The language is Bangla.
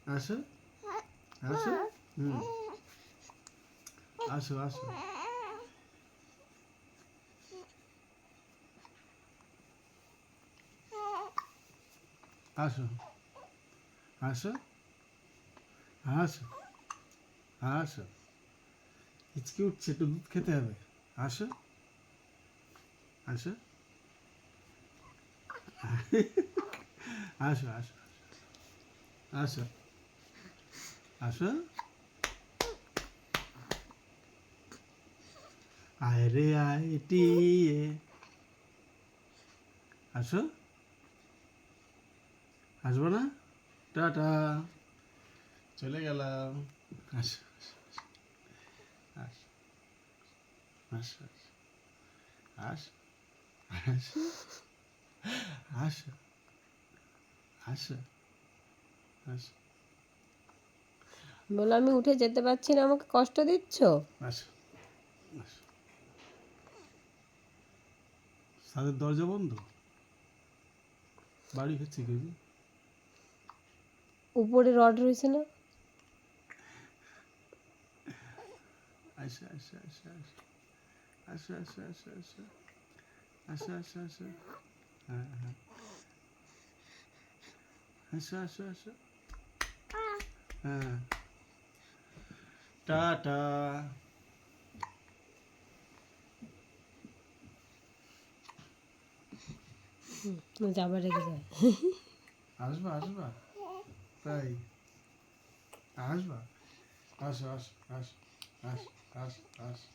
আসো আসো। হুম, আসো আসো। আসো আসো আসো আসো। হিচকি উঠছে, একটু দুধ খেতে হবে। আসো আসো আসো আসো আসো আসো। আয় রে আয় টিয়ে। আসো, আসবো না? টাটা, চলে গেলাম। আসো আসো আসো আসো আসো আসো আসো আসো বলে আমি উঠে যেতে পারছি না, আমাকে কষ্ট দিচ্ছ। আসো আসো। ছাদের দরজা বন্ধ, বাড়ি হচ্ছে কি? উপরে রড রয়েছে না? আসো আসো আসো আসো আসো আসো আসো আসো আসো আসো আসো। হ্যাঁ হ্যাঁ, আসো আসো আসো। হ্যাঁ, টাটা। আবার রেগে যায়। আসবা আসবা, তাই আসবা। আসো আসো আসো আসো আসো আসো।